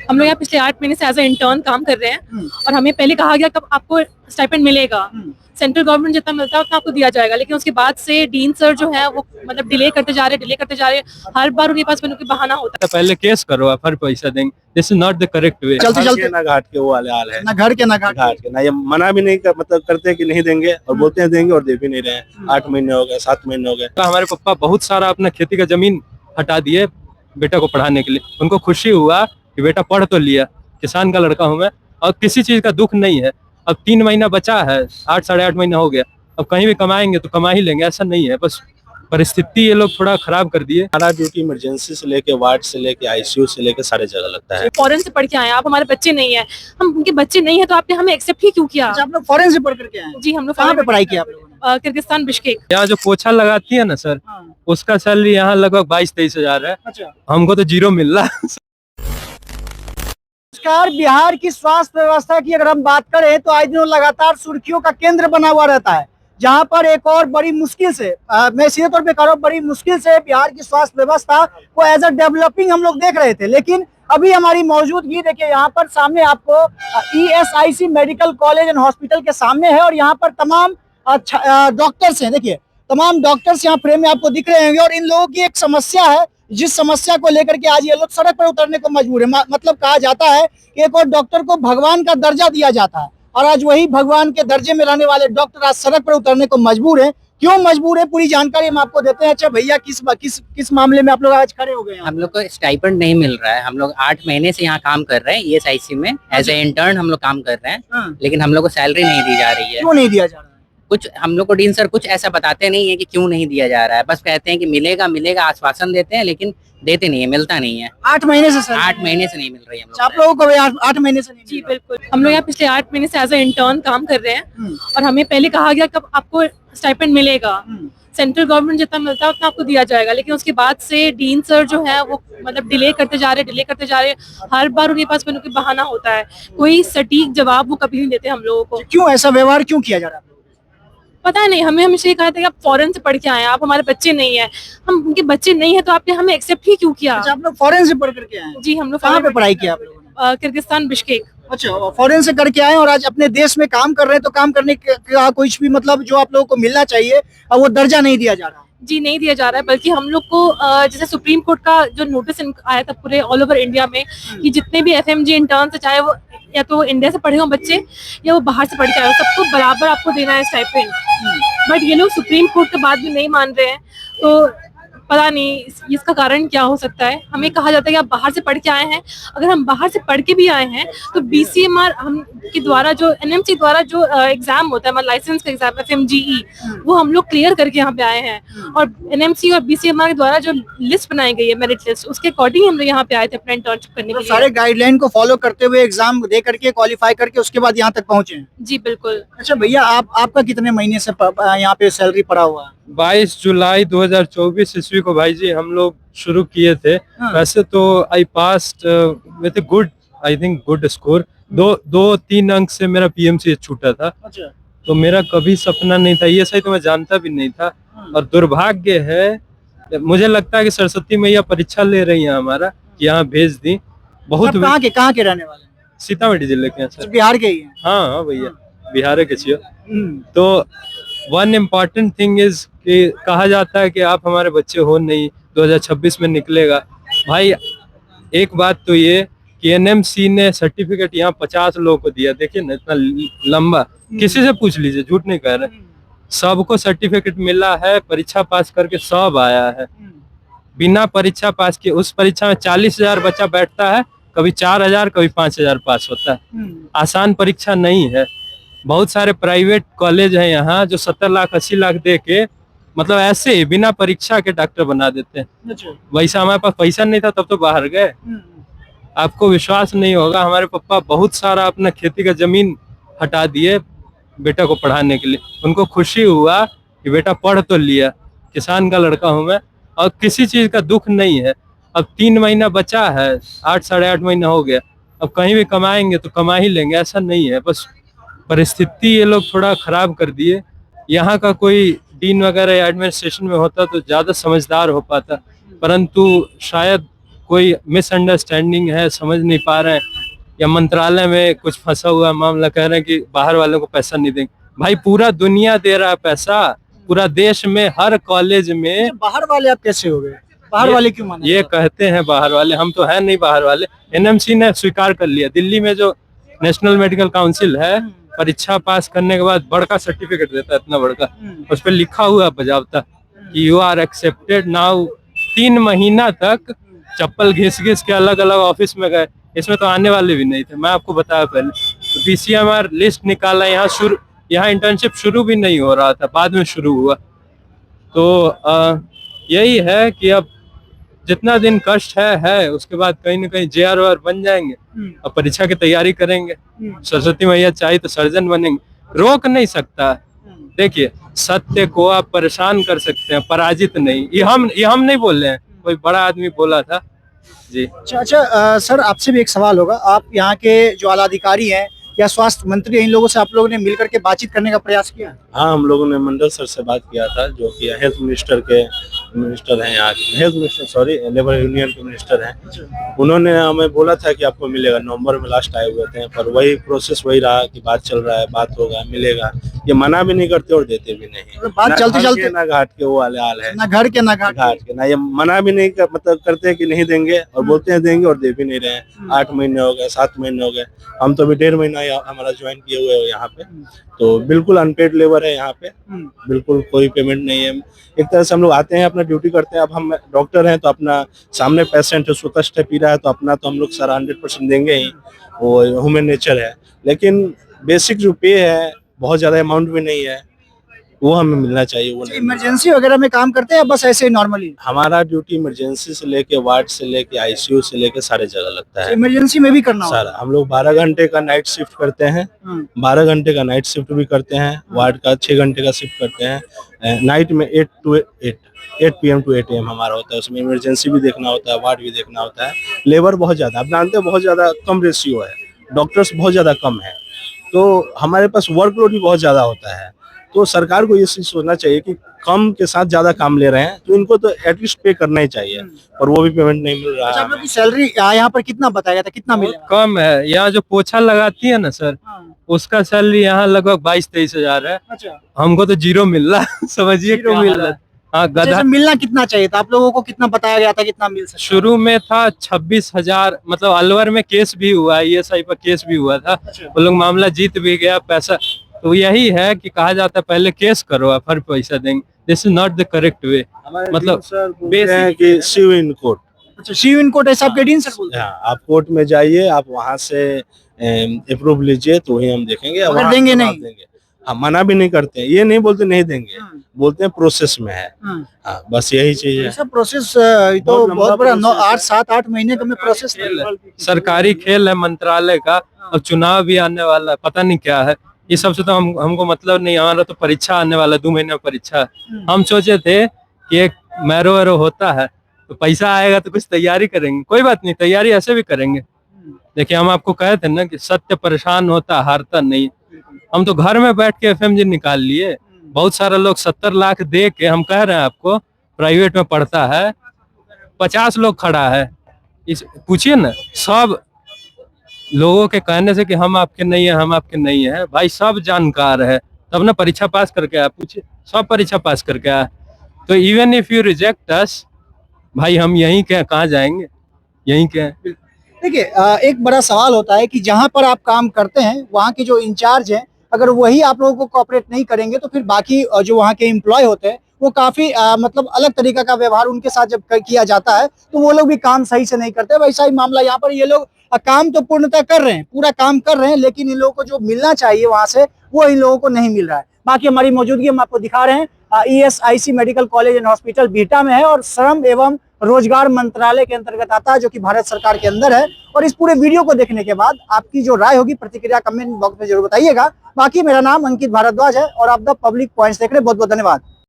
हम लोग यहाँ पिछले 8 महीने से एज ए इंटर्न काम कर रहे हैं और हमें पहले कहा गया कब आपको स्टाइपेंड मिलेगा। सेंट्रल गवर्नमेंट जितना मिलता है उतना आपको दिया जाएगा, लेकिन उसके बाद से डीन सर जो है वो मतलब डिले करते जा रहे हैं। हर बार उनके पास कोई बहाना होता है। पहले केस करो, आप हर पैसा देंगे। This is not the correct way. चलते चलते ना घाट के वो वाले हाल है, ना घर के ना घाट घाट के ना। ये मना भी नहीं मतलब करते हैं कि नहीं देंगे और बोलते हैं देंगे और दे भी नहीं रहे हैं। 8 महीने हो गए, 7 महीने हो गए। हमारे पापा बहुत सारा अपना खेती का जमीन हटा दिए बेटा को पढ़ाने के लिए। उनको खुशी हुआ कि बेटा पढ़ तो लिया, किसान का लड़का हूं मैं, और किसी चीज का दुख नहीं है। अब 3 महीना बचा है, 8 साढ़े 8 महीना हो गया। अब कहीं भी कमाएंगे तो कमा ही लेंगे, ऐसा नहीं है। बस परिस्थिति ये लोग थोड़ा खराब कर दिए। हमारा ड्यूटी इमरजेंसी से लेके वार्ड से लेके आईसीयू से लेके सारे जगह लगता है। फॉरेन से पढ़ के आए, आप हमारे बच्चे नहीं है, हम उनके बच्चे नहीं है तो आपने हमें एक्सेप्ट ही क्यों किया? अच्छा, आप लोग फॉरेन से पढ़ करके आए हैं? जी, हम लोग कहाँ पे पढ़ाई की आप लोगों ने? Kyrgyzstan Bishkek. यहाँ जो पोछा लगाती है ना सर, हाँ। उसका सैलरी यहाँ लगभग 22-23 हजार है। अच्छा, हमको तो 0 मिल रहा है। नमस्कार। बिहार की स्वास्थ्य व्यवस्था की अगर हम बात करें तो आज दिनों लगातार सुर्खियों का केंद्र बना हुआ रहता है, जहां पर एक और बड़ी मुश्किल से मैं सीधे तौर पे कह रहा हूं, बड़ी मुश्किल से बिहार की स्वास्थ्य व्यवस्था को एज अ डेवलपिंग हम लोग देख रहे थे। लेकिन अभी हमारी मौजूदगी देखिए यहाँ पर सामने आपको ESIC medical college and hospital के सामने है, और यहाँ पर तमाम डॉक्टर्स हैं। देखिए तमाम डॉक्टर्स यहाँ फ्रेम में आपको दिख रहे होंगे, और इन लोगों की एक समस्या है, जिस समस्या को लेकर के आज ये लोग सड़क पर उतरने को मजबूर है। मतलब कहा जाता है कि एक और डॉक्टर को भगवान का दर्जा दिया जाता है, और आज वही भगवान के दर्जे में रहने वाले डॉक्टर आज सड़क पर उतरने को मजबूर है। क्यों मजबूर है, पूरी जानकारी हम आपको देते हैं। अच्छा भैया, किस मामले में आप लोग आज खड़े हो गए? हम लोग को स्टाइपेंड नहीं मिल रहा है। हम लोग 8 महीने से यहाँ काम कर रहे हैं ESIC में, एज ए इंटर्न हम लोग काम कर रहे हैं, लेकिन हम लोग को सैलरी नहीं दी जा रही है। क्यों नहीं दिया जा रहा है? कुछ हम लोग को डीन सर कुछ ऐसा बताते नहीं है कि क्यों नहीं दिया जा रहा है। बस कहते हैं कि मिलेगा मिलेगा, आश्वासन देते हैं, लेकिन देते नहीं है, मिलता नहीं है। 8 महीने से सर? 8 महीने से नहीं मिल रही है हम आप लोगों को 8 महीने से नहीं? जी बिल्कुल, हम लोग यहाँ पिछले 8 महीने से एज ए इंटर्न काम कर रहे हैं और हमें पहले कहा गया कब आपको स्टाइपेंड मिलेगा। सेंट्रल गवर्नमेंट जितना मिलता है उतना आपको दिया जाएगा, लेकिन उसके बाद से डीन सर जो है वो मतलब डिले करते जा रहे हैं। हर बार उनके पास कोई बहाना होता है, कोई सटीक जवाब वो कभी नहीं देते हम लोगों को। क्यों ऐसा व्यवहार क्यों किया जा रहा है? पता नहीं, हमें हमेशा ये कहा था कि आप फॉरेन से पढ़ के आए, आप हमारे बच्चे नहीं है, हम उनके बच्चे नहीं है तो आपने हमें एक्सेप्ट ही क्यों किया? अच्छा, आप लोग फॉरेन से पढ़ करके आए हैं? जी, हम लोग कहाँ पे पढ़ाई की आप लोगों ने? Kyrgyzstan Bishkek. अच्छा, फॉरेन से करके आए और आज अपने देश में काम कर रहे हैं, तो काम करने का कुछ भी मतलब जो आप लोगों को मिलना चाहिए और वो दर्जा नहीं दिया जा रहा? जी, नहीं दिया जा रहा है, बल्कि हम लोग को जैसे सुप्रीम कोर्ट का जो नोटिस आया था पूरे ऑल ओवर इंडिया में कि जितने भी FMG इंटर्न है, चाहे वो या तो इंडिया से पढ़े हो बच्चे या वो बाहर से पढ़ के आए हो, सबको बराबर आपको देना है स्टाइपेंड। बट ये लोग सुप्रीम कोर्ट के बात भी नहीं मान रहे हैं, तो पता नहीं इसका कारण क्या हो सकता है। हमें कहा जाता है कि आप बाहर से पढ़ के आए हैं, अगर हम बाहर से पढ़ के भी आए हैं तो BCMR हम के द्वारा जो NMC द्वारा जो एग्जाम होता है, हमारा लाइसेंस का एग्जाम FMGE, वो हम लोग क्लियर करके यहाँ पे आए हैं, और NMC और BCMR के द्वारा जो लिस्ट बनाई गई है, मेरिट लिस्ट, उसके अकॉर्डिंग हम लोग यहाँ पे आए थे अपना इंटर्नशिप करने के लिए। सारे गाइडलाइन को फॉलो करते हुए एग्जाम दे करके क्वालिफाई करके उसके बाद यहाँ तक पहुँचे? जी बिल्कुल। अच्छा भैया, आपका कितने महीने से यहाँ पे सैलरी पड़ा हुआ है? 22 जुलाई 2024 ईस्वी को भाई जी हम लोग शुरू किए थे। वैसे तो I passed with good, I think good score. 2-3 अंक से मेरा PMC छूटा था। अच्छा। तो मेरा कभी सपना नहीं था, ये सही तो मैं जानता भी नहीं था। और दुर्भाग्य है, मुझे लगता है कि सरस्वती मैया परीक्षा ले रही है हमारा, यहाँ भेज दी। बहुत कहाँ के रहने वाले हैं? सीतामढ़ी जिले के हैं सर। बिहार के ही हैं? हाँ भैया, बिहार के छियो। तो वन इम्पॉर्टेंट थिंग इज कि कहा जाता है कि आप हमारे बच्चे हो नहीं, 2026 में निकलेगा। भाई एक बात तो ये कि NMC ने सर्टिफिकेट यहाँ 50 लोगों को दिया। देखिए ना, इतना लंबा, किसी से पूछ लीजिए, झूठ नहीं कह रहे, सबको सर्टिफिकेट मिला है। परीक्षा पास करके सब आया है, बिना परीक्षा पास किए। उस परीक्षा में 40,000 बच्चा बैठता है, कभी 4,000 कभी 5,000 पास होता है। आसान परीक्षा नहीं है। बहुत सारे प्राइवेट कॉलेज हैं यहाँ जो 70 लाख 80 लाख दे के मतलब ऐसे ही बिना परीक्षा के डॉक्टर बना देते हैं। वैसा हमारे पास पैसा नहीं था तब तो बाहर गए। आपको विश्वास नहीं होगा, हमारे पापा बहुत सारा अपना खेती का जमीन हटा दिए बेटा को पढ़ाने के लिए। उनको खुशी हुआ कि बेटा पढ़ तो लिया, किसान का लड़का हूं मैं, और किसी चीज का दुख नहीं है। अब 3 महीना बचा है, 8 साढ़े 8 महीना हो गया। अब कहीं भी कमाएंगे तो कमा ही लेंगे, ऐसा नहीं है। बस परिस्थिति ये लोग थोड़ा खराब कर दिए। यहाँ का कोई डीन वगैरह या एडमिनिस्ट्रेशन में होता तो ज्यादा समझदार हो पाता, परंतु शायद कोई मिसअंडरस्टैंडिंग है, समझ नहीं पा रहे हैं, या मंत्रालय में कुछ फंसा हुआ मामला, कह रहे हैं कि बाहर वालों को पैसा नहीं देंगे। भाई पूरा दुनिया दे रहा है पैसा, पूरा देश में हर कॉलेज में। बाहर वाले आप कैसे हो गए? बाहर वाले क्यों माने? ये कहते हैं बाहर वाले, हम तो है नहीं बाहर वाले। एनएमसी ने स्वीकार कर लिया। दिल्ली में जो नेशनल मेडिकल काउंसिल है, परीक्षा पास करने के बाद बड़का सर्टिफिकेट देता है, इतना बड़का, उस पर लिखा हुआ बजावता कि यू आर एक्सेप्टेड नाउ। 3 महीना तक चप्पल घिस घिस के अलग अलग ऑफिस में गए, इसमें तो आने वाले भी नहीं थे। मैं आपको बताया पहले, तो बीसीएमआर लिस्ट निकाला, यहाँ इंटर्नशिप शुरू भी नहीं हो रहा था, बाद में शुरू हुआ। तो यही है कि अब जितना दिन कष्ट है, उसके बाद कहीं ना कहीं JROR बन जाएंगे और परीक्षा की तैयारी करेंगे। सरस्वती मैया चाहे तो सर्जन बनेंगे, रोक नहीं सकता। देखिए, सत्य को आप परेशान कर सकते हैं, पराजित नहीं। ये हम नहीं बोल रहे हैं, कोई बड़ा आदमी बोला था जी। अच्छा, सर आपसे भी एक सवाल होगा। आप यहाँ के जो आला अधिकारी हैं या स्वास्थ्य मंत्री, इन लोगों से आप लोगों ने मिलकर के बातचीत करने का प्रयास किया? हाँ, हम लोगों ने मंडल सर से बात किया था, जो कि हेल्थ मिनिस्टर हैं यहाँ, health minister sorry labour union के मिनिस्टर हैं। उन्होंने हमें बोला था कि आपको मिलेगा, नवंबर में लास्ट आए हुए थे, पर वही प्रोसेस वही रहा कि बात चल रहा है, बात होगा, मिलेगा। ये मना भी नहीं करते और देते भी नहीं। बात चलते चलते ना घाट के वो वाले हाल है, ना घर के ना घाट घाट के ना। ये मना भी नहीं मतलब करते कि नहीं देंगे, और बोलते हैं देंगे और दे भी नहीं रहे हैं। 8 महीने हो गए, 7 महीने हो गए, हम तो अभी 1.5 महीना हमारा ज्वाइन किए हुए हो यहाँ पे। तो बिल्कुल अनपेड लेबर है यहाँ पे, बिल्कुल कोई पेमेंट नहीं है। एक तरह से हम लोग आते हैं, अपना ड्यूटी करते हैं। अब हम डॉक्टर हैं तो अपना सामने पेशेंट है, उसको कष्ट है, पी रहा है, तो अपना तो हम लोग सारा 100% देंगे ही, वो ह्यूमन नेचर है। लेकिन बेसिक जो पे है, बहुत ज्यादा अमाउंट भी नहीं है, वो हमें मिलना चाहिए। वो नहीं। इमरजेंसी वगैरह में काम करते हैं या बस ऐसे नॉर्मली? हमारा ड्यूटी इमरजेंसी से लेके वार्ड से लेके ICU से लेके सारे जगह लगता है। इमरजेंसी में भी करना होगा? सारा हम लोग 12 घंटे का नाइट शिफ्ट करते हैं, 12 घंटे का नाइट शिफ्ट भी करते हैं, वार्ड का 6 घंटे का शिफ्ट करते हैं। नाइट में 8 PM to 8 AM हमारा होता है, उसमें इमरजेंसी भी देखना होता है, वार्ड भी देखना होता है। लेबर बहुत ज्यादा, आप जानते हैं, बहुत ज्यादा कम रेशियो है, डॉक्टर्स बहुत ज्यादा कम है, तो हमारे पास वर्कलोड भी बहुत ज्यादा होता है। तो सरकार को ये चीज सोचना चाहिए कि कम के साथ ज्यादा काम ले रहे हैं, तो इनको तो एटलीस्ट पे करना ही चाहिए, और वो भी पेमेंट नहीं मिल रहा अच्छा, आप है। लोग की सैलरी यहाँ पर कितना बताया था, कितना मिलेगा? कम है। यहाँ जो पोछा लगाती है ना सर, उसका सैलरी यहाँ लगभग 22-23 हजार है। अच्छा, हमको तो 0 मिल रहा है। समझिए जीरो क्या मिल हालत। रहा है। हाँ, अच्छा, गधा। मिलना कितना चाहिए था? आप लोगों को कितना बताया गया था, कितना मिल सकता? शुरू में था 26,000, मतलब अलवर में केस भी हुआ, ESI पर केस भी हुआ था, वो लोग मामला जीत भी गया, पैसा। तो यही है कि कहा जाता है पहले केस करो फिर पैसा देंगे। This is not the correct way. मतलब सर बोलते हैं कि सीव इन कोर्ट। अच्छा, शिव इन कोर्ट ऐसा आपके डीन सर बोलते हैं? हाँ, आप कोर्ट में जाइए, आप वहाँ से अप्रूव लीजिए, तो वही हम देखेंगे। अगर वहाँ देंगे हम नहीं? देंगे। हाँ, मना भी नहीं करते हैं, ये नहीं बोलते नहीं देंगे, बोलते हैं प्रोसेस में है। हाँ, बस यही चीज है। ऐसा प्रोसेस तो बहुत बड़ा 8 महीने का में प्रोसेस खेल है, सरकारी खेल है मंत्रालय का। अब चुनाव भी आने वाला है, पता नहीं क्या है। ये सबसे तो हमको मतलब नहीं, हमारा तो परीक्षा आने वाला 2 महीने में परीक्षा है। हम सोचे थे कि एक मैरो होता है, तो पैसा आएगा तो कुछ तैयारी करेंगे। कोई बात नहीं, तैयारी ऐसे भी करेंगे। देखिए, हम आपको कहे थे ना कि सत्य परेशान होता, हारता नहीं। हम तो घर में बैठ के FMG निकाल लिए। बहुत सारे लोग 70 लाख दे के, हम कह रहे हैं आपको, प्राइवेट में पढ़ता है, 50 लोग खड़ा है। पूछिए ना, सब लोगों के कहने से कि हम आपके नहीं है, हम आपके नहीं है। भाई सब जानकार है, तब ना परीक्षा पास करके आया। पूछिए, सब परीक्षा पास करके आया। तो इवन इफ यू रिजेक्ट अस, भाई हम यहीं के कहाँ जाएंगे, यहीं के हैं। देखिए, एक बड़ा सवाल होता है कि जहां पर आप काम करते हैं, वहां के जो इंचार्ज हैं, अगर वही आप लोगों को कोऑपरेट नहीं करेंगे, तो फिर बाकी जो वहां के एम्प्लॉय होते हैं, वो काफी मतलब अलग तरीका का व्यवहार उनके साथ जब किया जाता है, तो वो लोग भी काम सही से नहीं करते। वैसा ही मामला यहाँ पर, ये लोग काम तो पूर्णतः कर रहे हैं, पूरा काम कर रहे हैं, लेकिन इन लोगों को जो मिलना चाहिए वहां से, वो इन लोगों को नहीं मिल रहा है। बाकी हमारी मौजूदगी हम आपको दिखा रहे हैं, ESIC medical college and hospital Bihta में है, और श्रम एवं रोजगार मंत्रालय के अंतर्गत आता है, जो कि भारत सरकार के अंदर है। और इस पूरे वीडियो को देखने के बाद आपकी जो राय होगी, प्रतिक्रिया कमेंट बॉक्स में जरूर बताइएगा। बाकी मेरा नाम अंकित भारद्वाज है, और आप द पब्लिक पॉइंट्स देख रहे हैं। बहुत बहुत धन्यवाद।